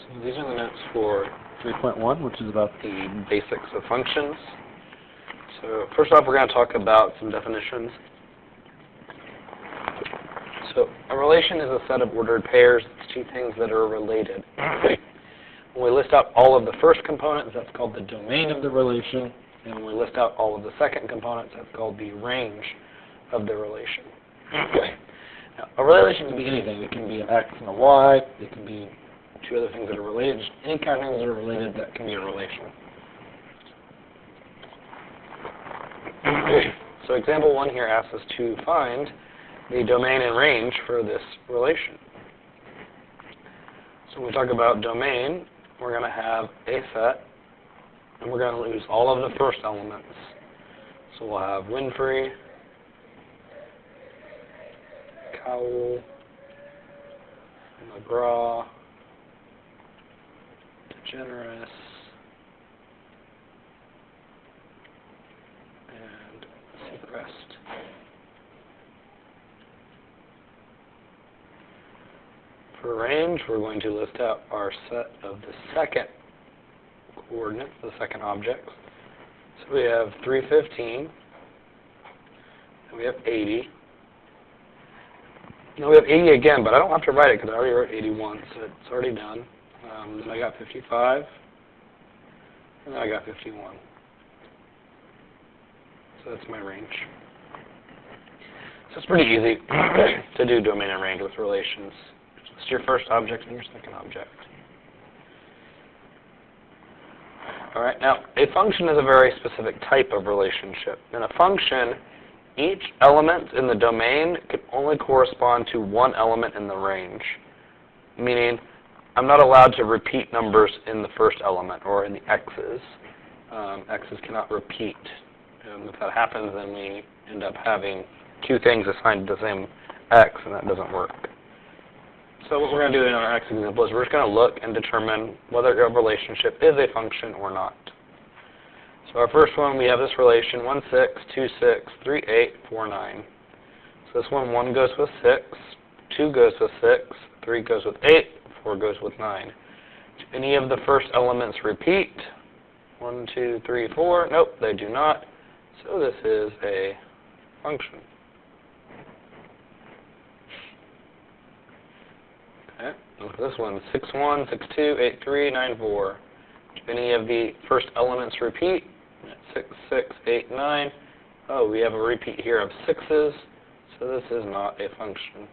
So these are the notes for 3.1, which is about the basics of functions. So first off, we're going to talk about some definitions. So a relation is a set of ordered pairs. It's two things that are related. When we list out all of the first components, that's called the domain of the relation. And when we list out all of the second components, that's called the range of the relation. Now, a relation can be anything. It can be an x and a y. It can be two other things that are related. Just any kind of things that are related, that can be a relation. So example 1 here asks us to find the domain and range for this relation. So when we talk about domain, we're going to have a set, and we're going to lose all of the first elements. So we'll have Winfrey, Cowell, McGraw, DeGeneres, and Seacrest. For range, we're going to list out our set of the second coordinates, the second objects. So we have 315, and we have 80. Now we have 80 again, but I don't have to write it because I already wrote 81, so it's already done. Then I got 55, and then I got 51. So that's my range. So it's pretty easy to do domain and range with relations. It's your first object and your second object. All right, now a function is a very specific type of relationship. In a function, each element in the domain can only correspond to one element in the range, meaning I'm not allowed to repeat numbers in the first element or in the x's. X's cannot repeat. If that happens, then we end up having two things assigned to the same x, and that doesn't work. So what we're going to do in our x example is we're just going to look and determine whether a relationship is a function or not. So our first one, we have this relation 1, 6, 2, 6, 3, 8, 4, 9. So this one, 1 goes with 6, 2 goes with 6, 3 goes with 8, 4 goes with 9. Do any of the first elements repeat? 1, 2, 3, 4. Nope, they do not. So this is a function. Okay, look at this one, 6, 1, 6, 2, 8, 3, 9, 4. Do any of the first elements repeat? 6, 6, 8, 9. Oh, we have a repeat here of 6's, so this is not a function.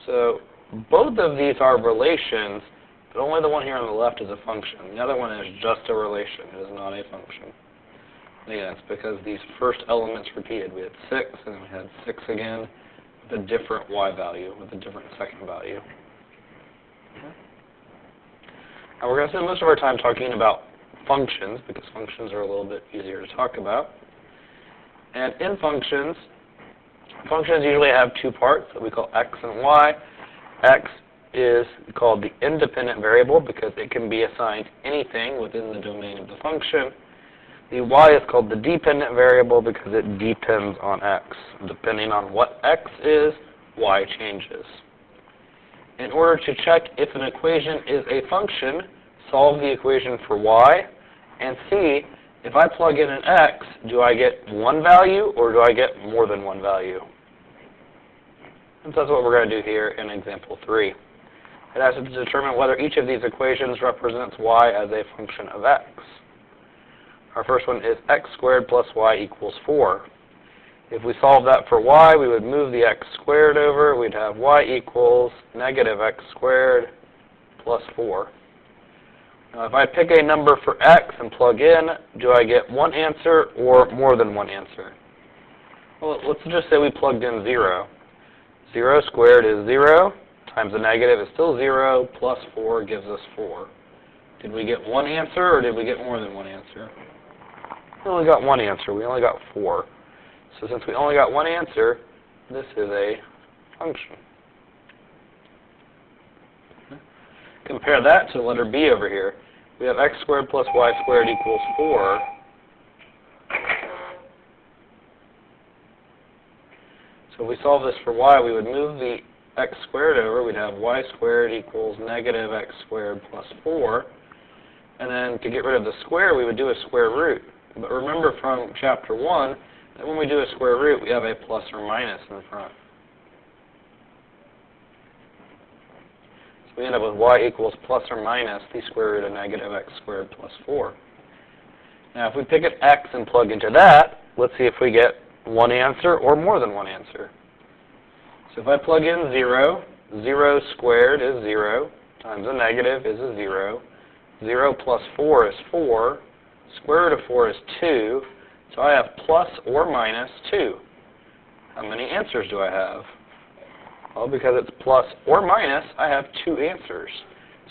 So both of these are relations, but only the one here on the left is a function. The other one is just a relation. It is not a function. Again, it's because these first elements repeated. We had 6, and then we had 6 again, with a different y value, with a different second value. Okay. Now we're going to spend most of our time talking about functions, because functions are a little bit easier to talk about. And in functions usually have two parts that we call x and y. X is called the independent variable because it can be assigned anything within the domain of the function. The y is called the dependent variable because it depends on x. Depending on what x is, y changes. In order to check if an equation is a function, solve the equation for y and see if I plug in an x, do I get one value or do I get more than one value? And so that's what we're going to do here in example 3. It asks us to determine whether each of these equations represents y as a function of x. Our first one is x squared plus y equals 4. If we solve that for y, we would move the x squared over. We'd have y equals negative x squared plus 4. Now, if I pick a number for x and plug in, do I get one answer or more than one answer? Well, let's just say we plugged in 0. 0 squared is 0, times the negative is still 0, plus 4 gives us 4. Did we get one answer or did we get more than one answer? We only got one answer. We only got 4. So since we only got one answer, this is a function. Compare that to letter B over here. We have x squared plus y squared equals 4. So if we solve this for y, we would move the x squared over, we'd have y squared equals negative x squared plus 4. And then to get rid of the square, we would do a square root. But remember from chapter 1 that when we do a square root, we have a plus or minus in the front. So we end up with y equals plus or minus the square root of negative x squared plus 4. Now if we pick an x and plug into that, let's see if we get one answer or more than one answer. So if I plug in 0, 0 squared is 0, times a negative is a 0. 0 plus 4 is 4. Square root of 4 is 2. So I have plus or minus 2. How many answers do I have? Well, because it's plus or minus, I have 2 answers.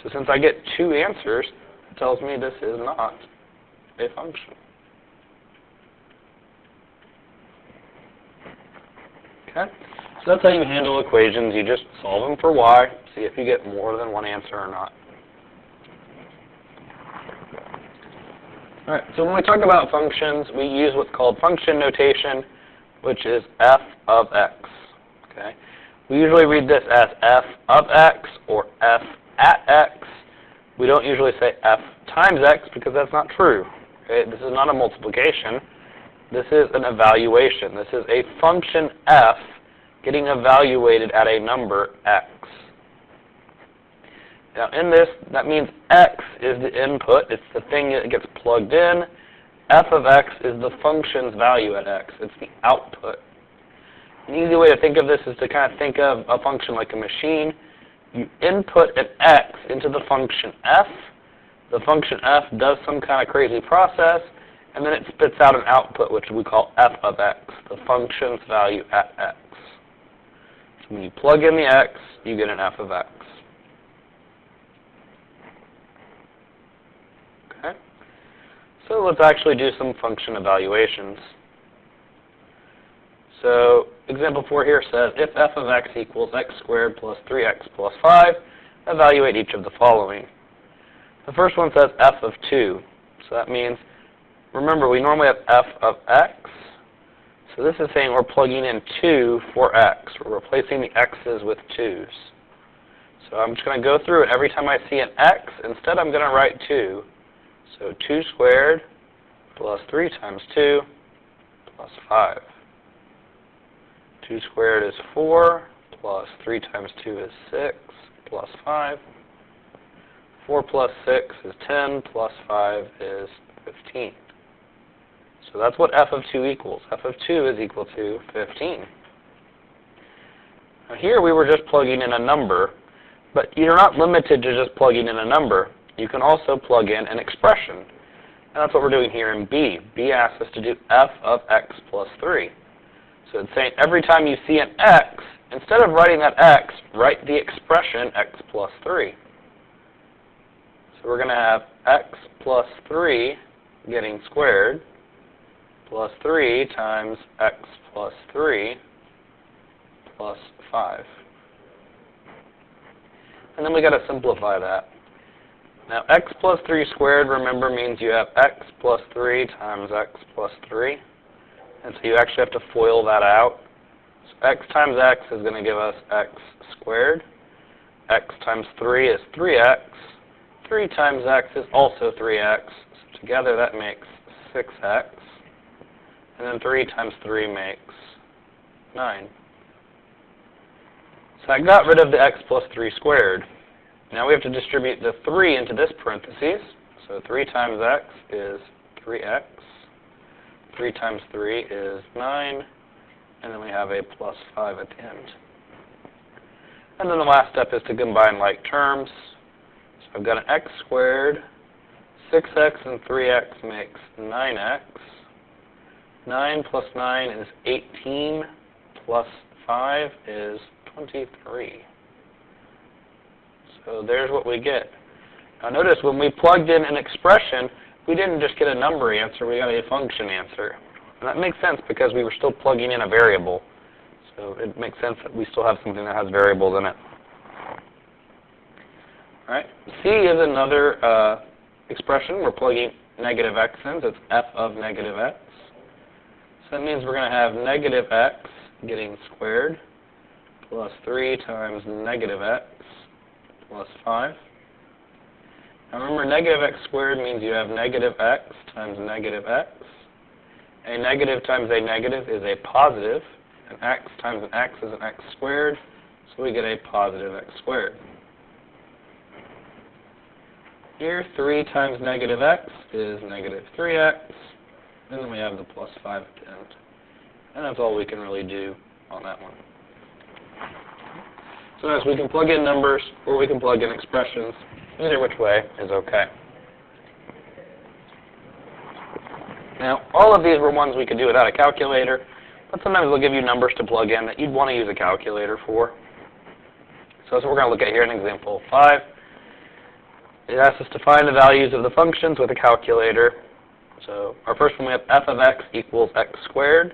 So since I get 2 answers, it tells me this is not a function. Okay? So that's how you handle equations. You just solve them for y, see if you get more than one answer or not. All right, so when we talk about functions, we use what's called function notation, which is f of x. Okay? We usually read this as f of x or f at x. We don't usually say f times x because that's not true. Okay? This is not a multiplication. This is an evaluation. This is a function f getting evaluated at a number x. Now in this, that means x is the input. It's the thing that gets plugged in. F of x is the function's value at x. It's the output. An easy way to think of this is to kind of think of a function like a machine. You input an x into the function f. The function f does some kind of crazy process, and then it spits out an output, which we call f of x, the function's value at x. So when you plug in the x, you get an f of x. Okay? So let's actually do some function evaluations. So example 4 here says, if f of x equals x squared plus 3x plus 5, evaluate each of the following. The first one says f of 2. So that means, remember, we normally have f of x. So this is saying we're plugging in 2 for x. We're replacing the x's with 2's. So I'm just going to go through it. Every time I see an x, instead I'm going to write 2. So 2 squared plus 3 times 2 plus 5. 2 squared is 4 plus 3 times 2 is 6 plus 5. 4 plus 6 is 10 plus 5 is 15. So that's what f of 2 equals. f of 2 is equal to 15. Now here we were just plugging in a number, but you're not limited to just plugging in a number. You can also plug in an expression. And that's what we're doing here in B. B asks us to do f of x plus 3. So it's saying every time you see an x, instead of writing that x, write the expression x plus 3. So we're going to have x plus 3 getting squared plus 3 times x plus 3 plus 5. And then we got to simplify that. Now x plus 3 squared, remember, means you have x plus 3 times x plus 3. And so you actually have to FOIL that out. So x times x is going to give us x squared. X times 3 is 3x. 3 times x is also 3x. So together that makes 6x. And then 3 times 3 makes 9. So I got rid of the x plus 3 squared. Now we have to distribute the 3 into this parentheses. So 3 times x is 3x. 3 times 3 is 9. And then we have a plus 5 at the end. And then the last step is to combine like terms. So I've got an x squared. 6x and 3x makes 9x. 9 plus 9 is 18, plus 5 is 23. So there's what we get. Now notice when we plugged in an expression, we didn't just get a number answer, we got a function answer. And that makes sense because we were still plugging in a variable. So it makes sense that we still have something that has variables in it. All right. C is another expression. We're plugging negative x in, so it's f of negative x. So that means we're going to have negative x getting squared plus 3 times negative x plus 5. Now remember, negative x squared means you have negative x times negative x. A negative times a negative is a positive, and x times an x is an x squared, so we get a positive x squared. Here, 3 times negative x is negative 3x, and then we have the plus 5 at the end. And that's all we can really do on that one. So next, we can plug in numbers, or we can plug in expressions. Either which way is okay. Now, all of these were ones we could do without a calculator, but sometimes they'll give you numbers to plug in that you'd want to use a calculator for. So that's what we're going to look at here in example 5. It asks us to find the values of the functions with a calculator. So our first one, we have f of x equals x squared.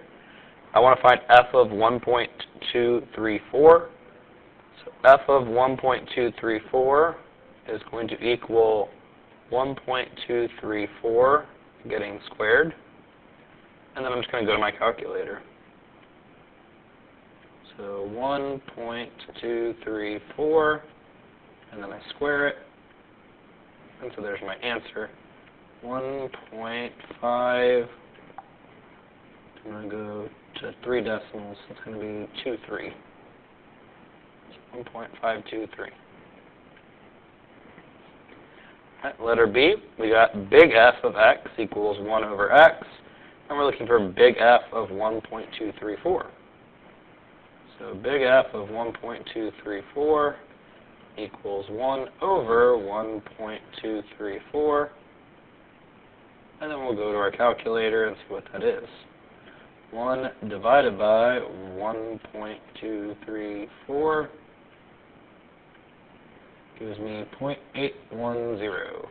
I want to find f of 1.234. So f of 1.234 is going to equal 1.234 getting squared. And then I'm just going to go to my calculator. So 1.234, and then I square it. And so there's my answer. 1.5, I'm going to go to 3 decimals. It's going to be 23. So 1.523. Right, letter B, we got big F of x equals 1 over x. And we're looking for big F of 1.234. So big F of 1.234 equals 1 over 1.234. And then we'll go to our calculator and see what that is. 1 divided by 1.234 gives me 0.810.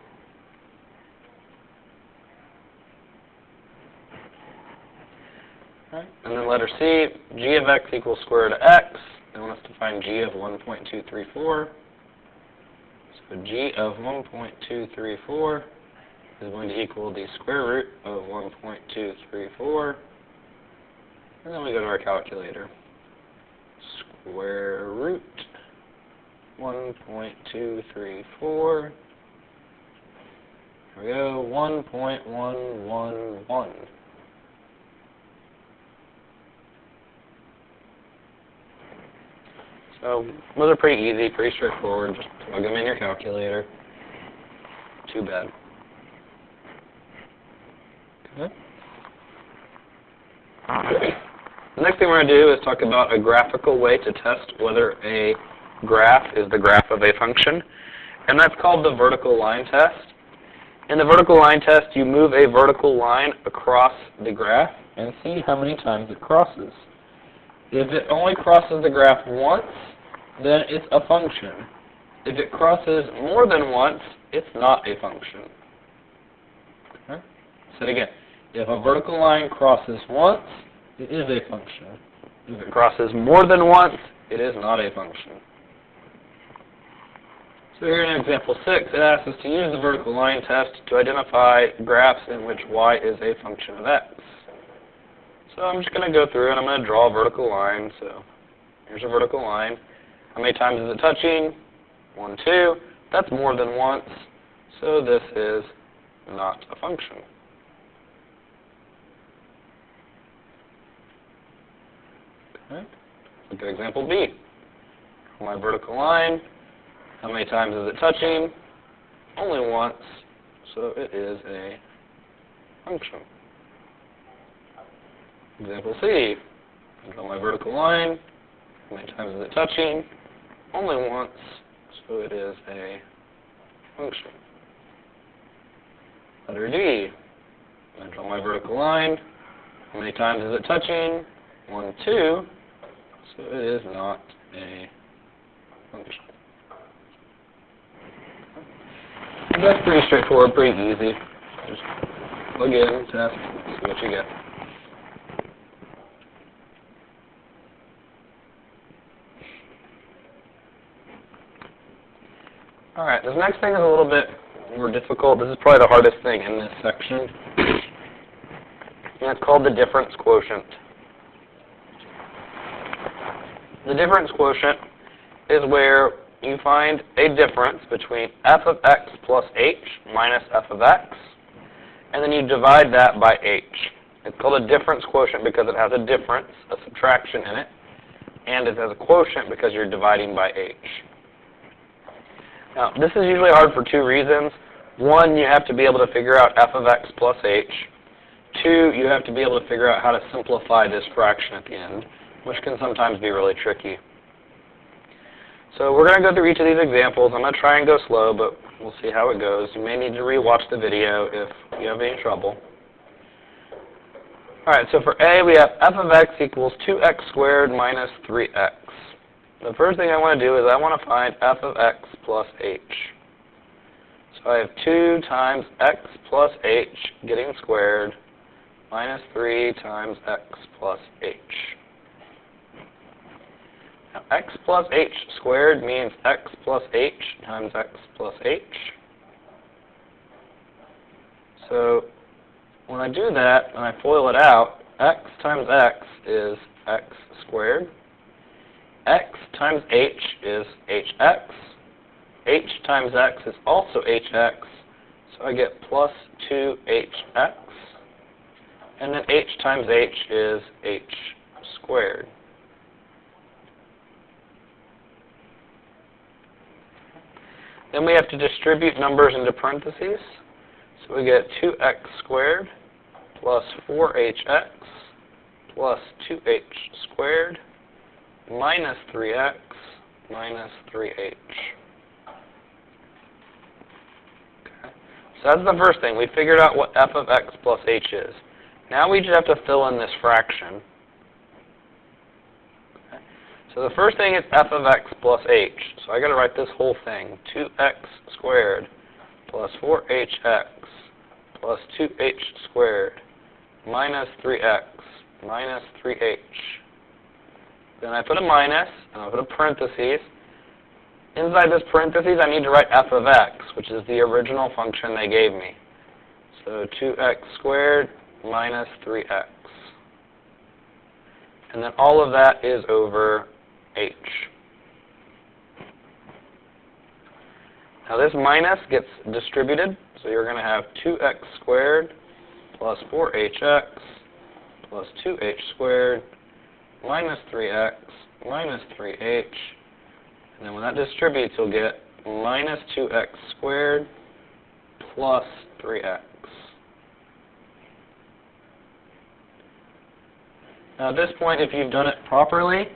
Right. And then letter C, g of x equals square root of x. They want us to find g of 1.234. So g of 1.234 is going to equal the square root of 1.234. And then we go to our calculator. Square root 1.234. Here we go, 1.111. So those are pretty easy, pretty straightforward. Just plug them in your calculator. Too bad. Okay. The next thing we're going to do is talk about a graphical way to test whether a graph is the graph of a function. And that's called the vertical line test. In the vertical line test, you move a vertical line across the graph and see how many times it crosses. If it only crosses the graph once, then it's a function. If it crosses more than once, it's not a function. Okay? So again, if a vertical line crosses once, it is a function. If it crosses more than once, it is not a function. So here in example 6, it asks us to use the vertical line test to identify graphs in which y is a function of x. So I'm just going to go through and I'm going to draw a vertical line. So here's a vertical line. How many times is it touching? 1, 2. That's more than once. So this is not a function. Okay. Look at example B. My vertical line. How many times is it touching? Only once. So it is a function. Example C. I draw my vertical line. How many times is it touching? Only once. So it is a function. Letter D. I draw my vertical line. How many times is it touching? 1, 2. So it is not a function. That's pretty straightforward, pretty easy. Just plug in, test, see what you get. Alright, this next thing is a little bit more difficult. This is probably the hardest thing in this section. And it's called the difference quotient. The difference quotient is where you find a difference between f of x plus h minus f of x, and then you divide that by h. It's called a difference quotient because it has a difference, a subtraction in it, and it has a quotient because you're dividing by h. Now, this is usually hard for two reasons. One, you have to be able to figure out f of x plus h. Two, you have to be able to figure out how to simplify this fraction at the end, which can sometimes be really tricky. So we're going to go through each of these examples. I'm going to try and go slow, but we'll see how it goes. You may need to re-watch the video if you have any trouble. All right, so for A, we have f of x equals 2x squared minus 3x. The first thing I want to do is I want to find f of x plus h. So I have 2 times x plus h getting squared minus 3 times x plus h. Now, x plus h squared means x plus h times x plus h. So when I do that and I FOIL it out, x times x is x squared. X times h is hx. H times x is also hx. So I get plus 2hx. And then h times h is h squared. Then we have to distribute numbers into parentheses. So we get 2x squared plus 4hx plus 2h squared minus 3x minus 3h. Okay. So that's the first thing. We figured out what f of x plus h is. Now we just have to fill in this fraction. Okay. So the first thing is f of x plus h. So I got to write this whole thing. 2x squared plus 4hx plus 2h squared minus 3x minus 3h. Then I put a minus, and I put a parentheses. Inside this parentheses, I need to write f of x, which is the original function they gave me. So 2x squared minus 3x. And then all of that is over h. Now this minus gets distributed, so you're going to have 2x squared plus 4hx plus 2h squared minus 3x minus 3h. And then when that distributes, you'll get minus 2x squared plus 3x. Now at this point, if you've done it properly,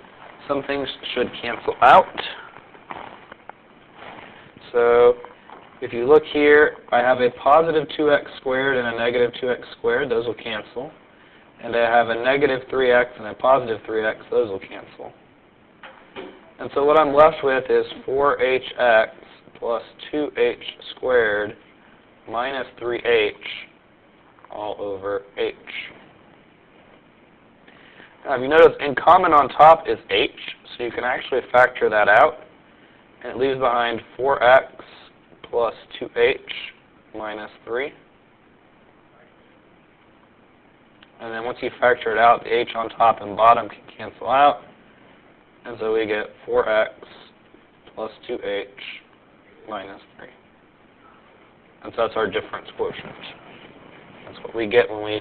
some things should cancel out. So if you look here, I have a positive 2x squared and a negative 2x squared. Those will cancel. And I have a negative 3x and a positive 3x. Those will cancel. And so what I'm left with is 4hx plus 2h squared minus 3h all over h. Now, if you notice, in common on top is h, so you can actually factor that out. And it leaves behind 4x plus 2h minus 3. And then once you factor it out, the h on top and bottom can cancel out. And so we get 4x plus 2h minus 3. And so that's our difference quotient. That's what we get when we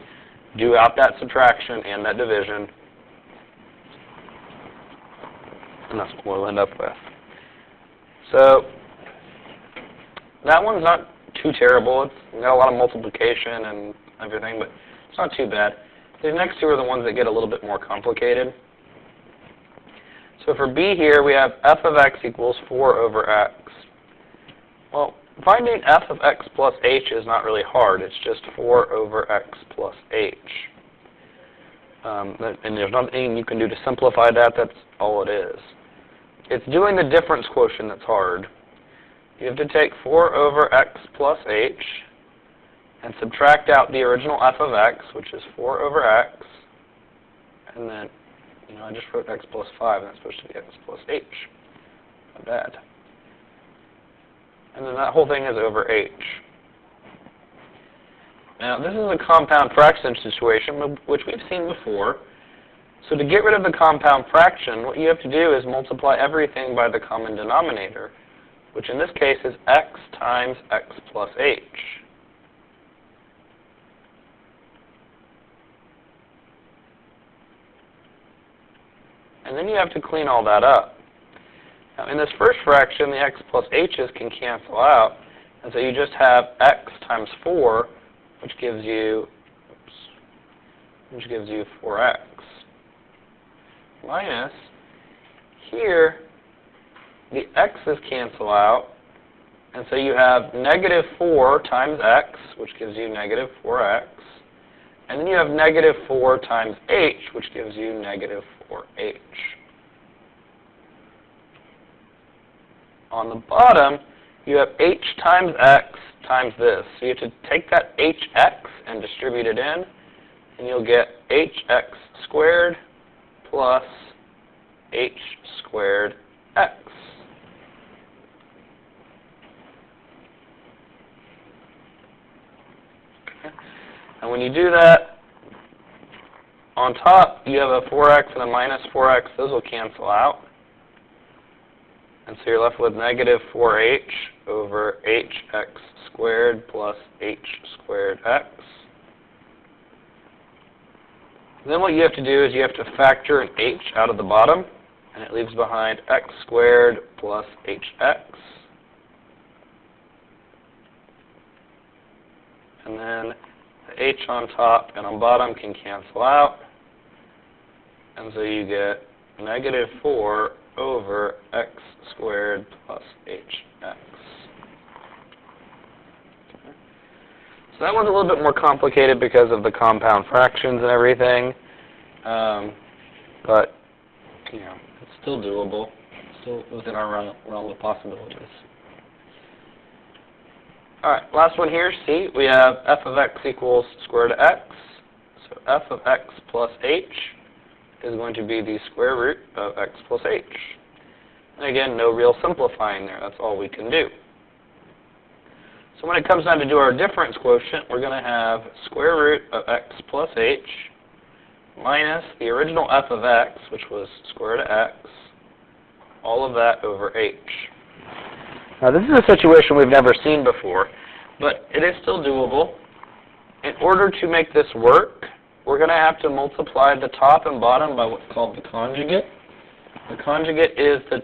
do out that subtraction and that division. And that's what we'll end up with. So that one's not too terrible. It's got a lot of multiplication and everything, but it's not too bad. The next two are the ones that get a little bit more complicated. So for B here, we have f of x equals 4 over x. Well, finding f of x plus h is not really hard. It's just 4 over x plus h. And there's nothing you can do to simplify that. That's all it is. It's doing the difference quotient that's hard. You have to take 4 over x plus h and subtract out the original f of x, which is 4 over x. And then, I just wrote x plus 5, and that's supposed to be x plus h. Not bad. And then that whole thing is over h. Now, this is a compound fraction situation, which we've seen before. So to get rid of the compound fraction, what you have to do is multiply everything by the common denominator, which in this case is x times x plus h. And then you have to clean all that up. Now in this first fraction, the x plus h's can cancel out, and so you just have x times 4, which gives you 4x. Minus, here, the x's cancel out, and so you have negative 4 times x, which gives you negative 4x. And then you have negative 4 times h, which gives you negative 4h. On the bottom, you have h times x times this. So you have to take that hx and distribute it in, and you'll get hx squared plus h squared x. And when you do that, on top you have a 4x and a minus 4x. Those will cancel out. And so you're left with negative 4h over hx squared plus h squared x. Then what you have to do is you have to factor an h out of the bottom, and it leaves behind x squared plus hx. And then the h on top and on bottom can cancel out, and so you get negative 4 over x squared plus hx. So that one's a little bit more complicated because of the compound fractions and everything, but you know, it's still doable, still within our realm of possibilities. All right, last one here, C. We have f of x equals square root of x. So f of x plus h is going to be the square root of x plus h. And again, no real simplifying there. That's all we can do. So when it comes time to do our difference quotient, we're going to have square root of x plus h minus the original f of x, which was square root of x, all of that over h. Now this is a situation we've never seen before, but it is still doable. In order to make this work, we're going to have to multiply the top and bottom by what's called the conjugate. The conjugate is the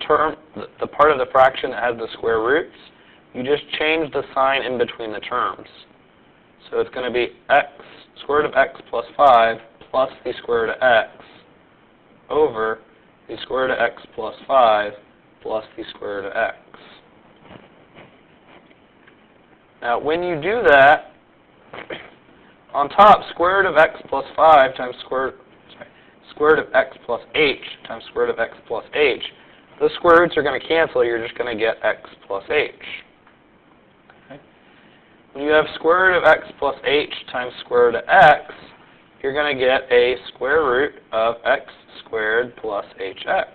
part of the fraction that has the square roots. You just change the sign in between the terms. So it's going to be x, square root of x plus 5 plus the square root of x over the square root of x plus 5 plus the square root of x. Now when you do that, on top, square root of x plus 5 times square root of x plus h times square root of x plus h, those square roots are going to cancel. You're just going to get x plus h. Okay. When you have square root of x plus h times square root of x, you're going to get a square root of x squared plus hx.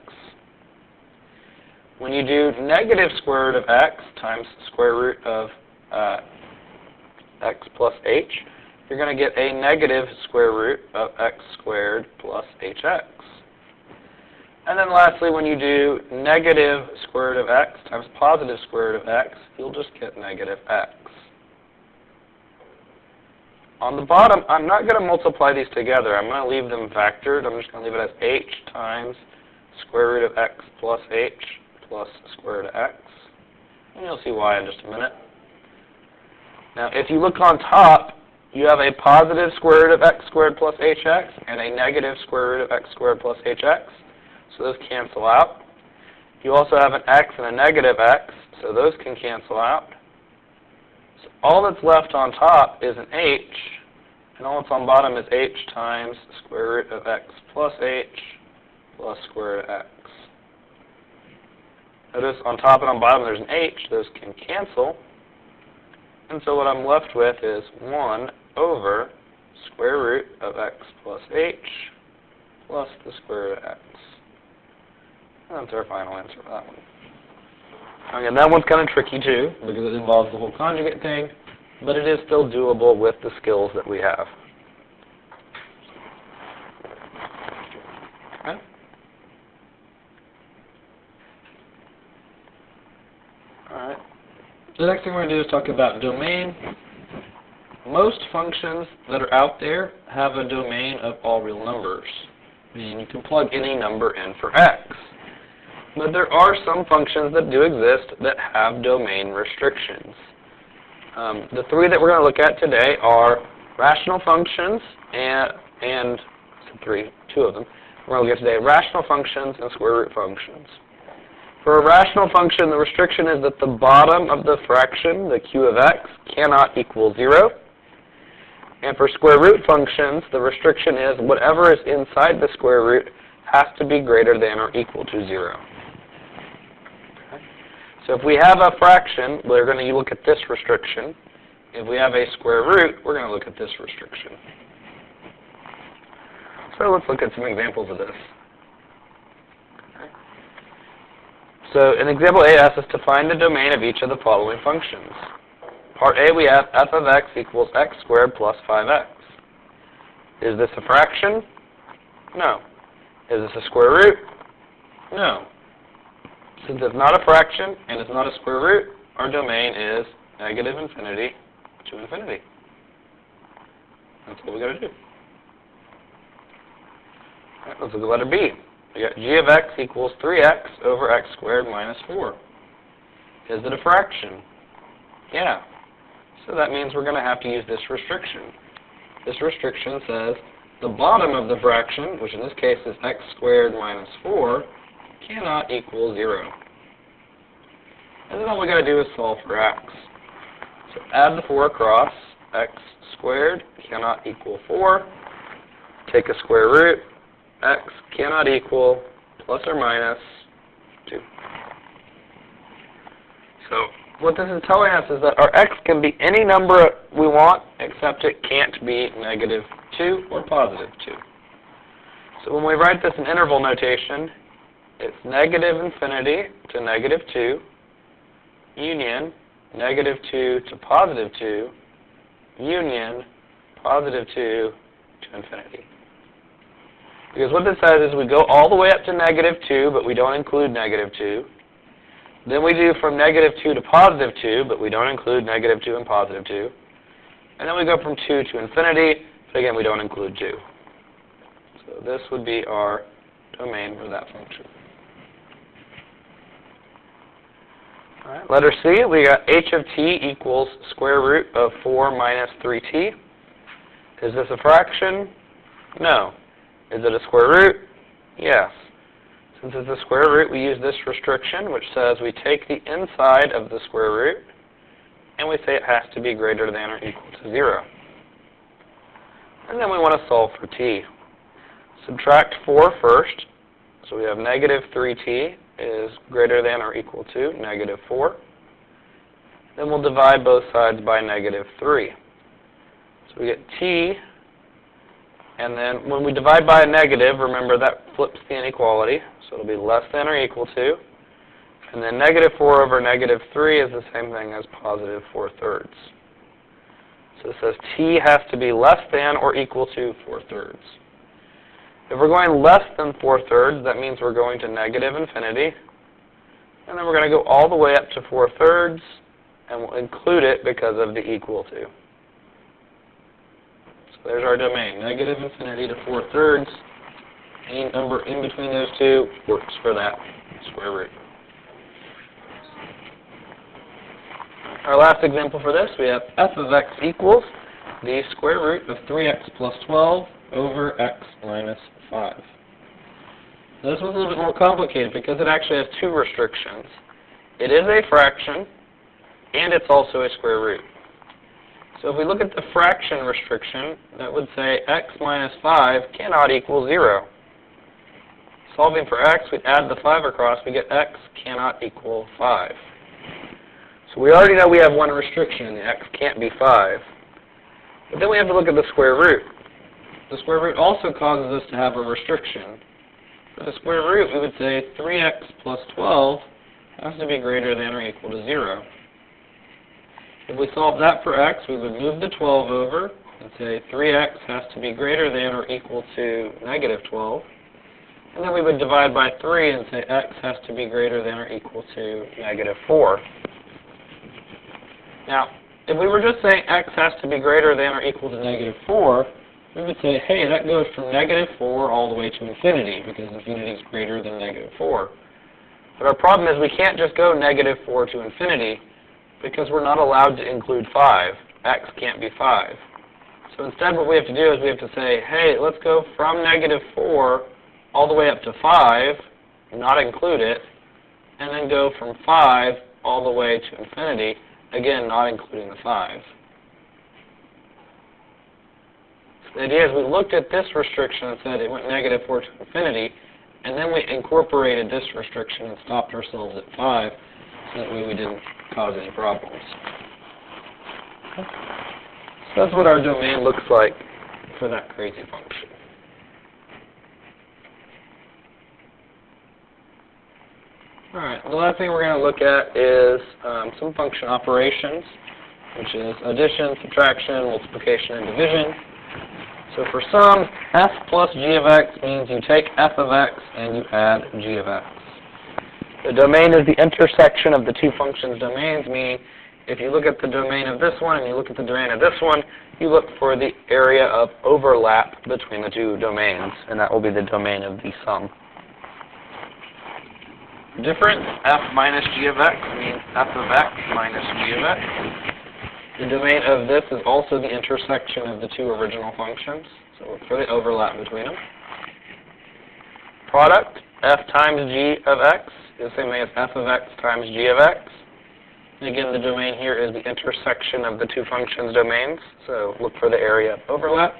When you do negative square root of x times square root of x plus h, you're going to get a negative square root of x squared plus hx. And then lastly, when you do negative square root of x times positive square root of x, you'll just get negative x. On the bottom, I'm not going to multiply these together. I'm going to leave them factored. I'm just going to leave it as h times square root of x plus h plus square root of x. And you'll see why in just a minute. Now, if you look on top, you have a positive square root of x squared plus hx and a negative square root of x squared plus hx. So those cancel out. You also have an x and a negative x, so those can cancel out. So all that's left on top is an h, and all that's on bottom is h times square root of x plus h plus square root of x. Notice on top and on bottom there's an h. Those can cancel. And so what I'm left with is 1 over square root of x plus h plus the square root of x. And that's our final answer for that one. Again, that one's kind of tricky too, because it involves the whole conjugate thing, but it is still doable with the skills that we have. Alright. The next thing we're going to do is talk about domain. Most functions that are out there have a domain of all real numbers, meaning you can plug any number in for x. But there are some functions that do exist that have domain restrictions. The three that we're going to look at today are rational functions and two of them. We're going to look at today rational functions and square root functions. For a rational function, the restriction is that the bottom of the fraction, the q of x, cannot equal 0. And for square root functions, the restriction is whatever is inside the square root has to be greater than or equal to 0. So if we have a fraction, we're going to look at this restriction. If we have a square root, we're going to look at this restriction. So let's look at some examples of this. So in example A asks us to find the domain of each of the following functions. Part A, we have f of x equals x squared plus 5x. Is this a fraction? No. Is this a square root? No. Since it's not a fraction and it's not a square root, our domain is negative infinity to infinity. That's what we got to do. All right, let's look at letter B. We got g of x equals 3x over x squared minus 4. Is it a fraction? Yeah. So that means we're going to have to use this restriction. This restriction says the bottom of the fraction, which in this case is x squared minus 4, cannot equal 0. And then all we got to do is solve for x. So add the 4 across. X squared cannot equal 4. Take a square root. X cannot equal plus or minus 2. So what this is telling us is that our x can be any number we want, except it can't be negative 2 or positive 2. So when we write this in interval notation, it's negative infinity to negative 2, union negative 2 to positive 2, union positive 2 to infinity. Because what this says is we go all the way up to negative 2, but we don't include negative 2. Then we do from negative 2 to positive 2, but we don't include negative 2 and positive 2. And then we go from 2 to infinity, but again, we don't include 2. So this would be our domain for that function. All right, letter C, we got h of t equals square root of 4 minus 3t. Is this a fraction? No. Is it a square root? Yes. Since it's a square root, we use this restriction, which says we take the inside of the square root, and we say it has to be greater than or equal to 0. And then we want to solve for t. Subtract 4 first. So we have negative 3t is greater than or equal to negative 4. Then we'll divide both sides by negative 3. So we get t. And then when we divide by a negative, remember that flips the inequality. So it'll be less than or equal to. And then negative 4 over negative 3 is the same thing as positive 4/3. So it says t has to be less than or equal to 4/3. If we're going less than 4/3, that means we're going to negative infinity. And then we're going to go all the way up to 4/3, and we'll include it because of the equal to. There's our domain, negative infinity to 4/3. Any number in between those two works for that square root. Our last example for this, we have f of x equals the square root of 3x plus 12 over x minus 5. Now this one's a little bit more complicated because it actually has two restrictions. It is a fraction, and it's also a square root. So if we look at the fraction restriction, that would say x minus 5 cannot equal 0. Solving for x, we'd add the 5 across, we get x cannot equal 5. So we already know we have one restriction, the x can't be 5. But then we have to look at the square root. The square root also causes us to have a restriction. For the square root, we would say 3x plus 12 has to be greater than or equal to 0. If we solve that for x, we would move the 12 over and say 3x has to be greater than or equal to negative 12. And then we would divide by 3 and say x has to be greater than or equal to negative 4. Now, if we were just saying x has to be greater than or equal to negative 4, we would say, hey, that goes from negative 4 all the way to infinity, because infinity is greater than negative 4. But our problem is we can't just go negative 4 to infinity, because we're not allowed to include 5. X can't be 5. So instead what we have to do is we have to say, hey, let's go from negative 4 all the way up to 5, not include it, and then go from 5 all the way to infinity, again, not including the 5. So the idea is we looked at this restriction and said it went negative 4 to infinity, and then we incorporated this restriction and stopped ourselves at 5, so that way we didn't cause any problems. Okay. So that's what our domain looks like for that crazy function. Alright, the last thing we're going to look at is some function operations, which is addition, subtraction, multiplication, and division. So for sum, f plus g of x means you take f of x and you add g of x. The domain is the intersection of the two functions' domains, meaning if you look at the domain of this one and you look at the domain of this one, you look for the area of overlap between the two domains, and that will be the domain of the sum. Difference, f minus g of x means f of x minus g of x. The domain of this is also the intersection of the two original functions, so look for the overlap between them. Product, f times g of x is the same thing as f of x times g of x. And again, the domain here is the intersection of the two functions' domains, so look for the area of overlap.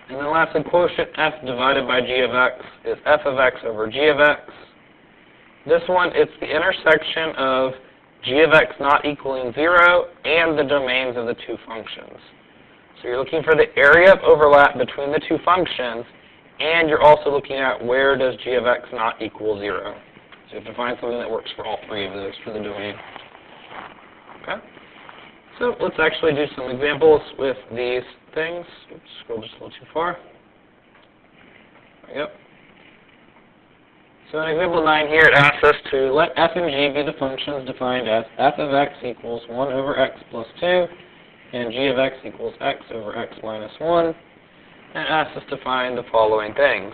And then lastly, quotient f divided by g of x is f of x over g of x. This one, it's the intersection of g of x not equaling 0 and the domains of the two functions. So you're looking for the area of overlap between the two functions, and you're also looking at where does g of x not equal 0. So you have to find something that works for all three of those for the domain. Okay? So let's actually do some examples with these things. Oops, scroll just a little too far. There we go. So in example 9 here, it asks us to let f and g be the functions defined as f of x equals 1 over x plus 2, and g of x equals x over x minus 1, and it asks us to find the following things.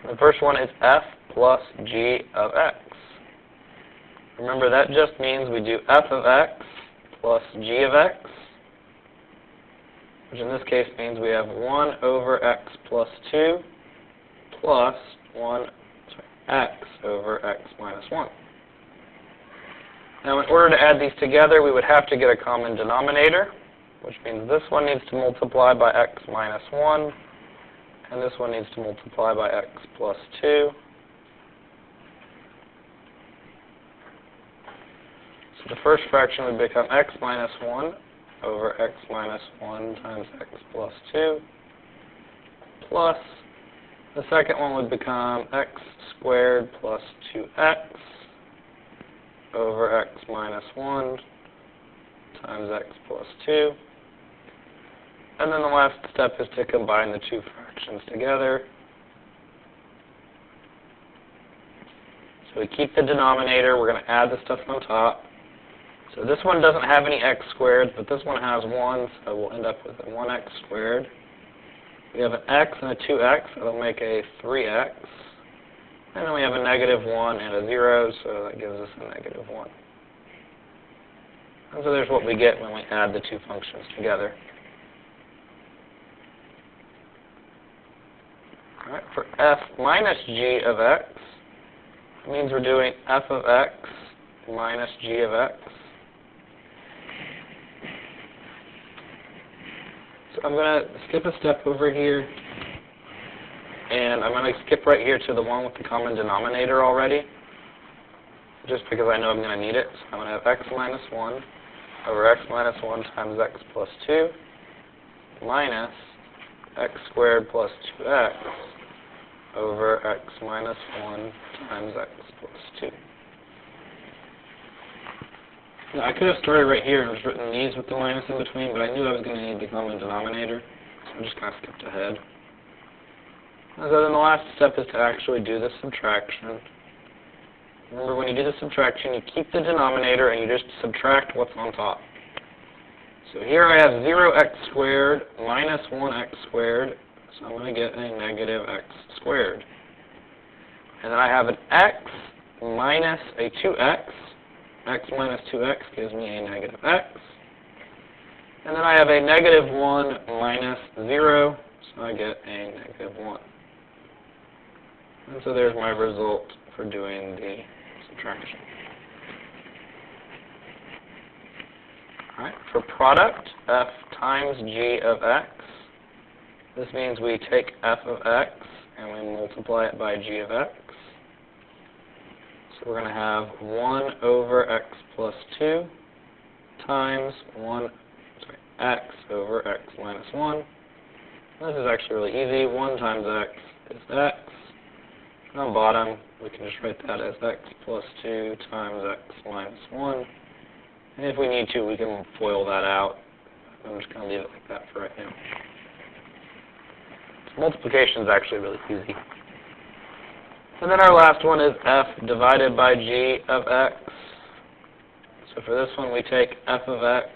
The first one is f plus g of x. Remember, that just means we do f of x plus g of x, which in this case means we have 1 over x plus 2 plus x over x minus 1. Now, in order to add these together, we would have to get a common denominator, which means this one needs to multiply by x minus 1, and this one needs to multiply by x plus 2. So the first fraction would become x minus 1 over x minus 1 times x plus 2, plus the second one would become x squared plus 2x over x minus 1 times x plus 2. And then the last step is to combine the two fractions together. So we keep the denominator. We're going to add the stuff on top. So this one doesn't have any x squared, but this one has 1, so we'll end up with a 1x squared. We have an x and a 2x, that'll make a 3x. And then we have a negative 1 and a 0, so that gives us a negative 1. And so there's what we get when we add the two functions together. All right, for f minus g of x, it means we're doing f of x minus g of x. So I'm going to skip a step over here, and I'm going to skip right here to the one with the common denominator already, just because I know I'm going to need it. So I'm going to have x minus 1 over x minus 1 times x plus 2 minus x squared plus 2x over x minus 1 times x plus 2. Now, I could have started right here and just written these with the minus in between, but I knew I was going to need the common denominator, so I just kind of skipped ahead. And so then the last step is to actually do the subtraction. Remember, when you do the subtraction, you keep the denominator and you just subtract what's on top. So here I have 0x squared minus 1x squared, so I'm going to get a negative x squared. And then I have an x minus a 2x. X minus 2x gives me a negative x. And then I have a negative 1 minus 0, so I get a negative 1. And so there's my result for doing the subtraction. Alright, for product, f times g of x, this means we take f of x and we multiply it by g of x. So we're going to have 1 over x plus 2 times x over x minus 1. This is actually really easy. 1 times x is x. And on the bottom, we can just write that as x plus 2 times x minus 1. And if we need to, we can FOIL that out. I'm just going to leave it like that for right now. So multiplication is actually really easy. And then our last one is f divided by g of x. So for this one, we take f of x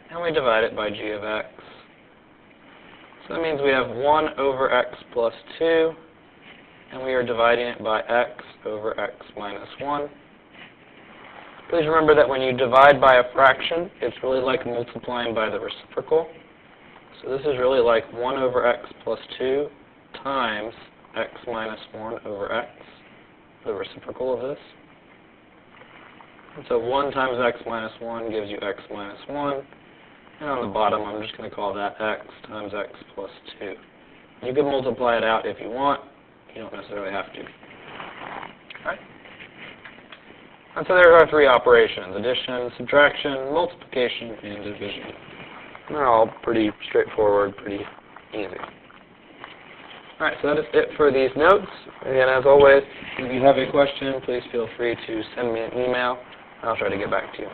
and we divide it by g of x. So that means we have 1 over x plus 2, and we are dividing it by x over x minus 1. Please remember that when you divide by a fraction, it's really like multiplying by the reciprocal. So this is really like 1 over x plus 2 times x minus 1 over x, the reciprocal of this. And so 1 times x minus 1 gives you x minus 1. And on the bottom, I'm just going to call that x times x plus 2. You can multiply it out if you want. You don't necessarily have to. Okay? And so there are 3 operations: addition, subtraction, multiplication, and division. And they're all pretty straightforward, pretty easy. Alright, so that is it for these notes. Again, as always, if you have a question, please feel free to send me an email, and I'll try to get back to you.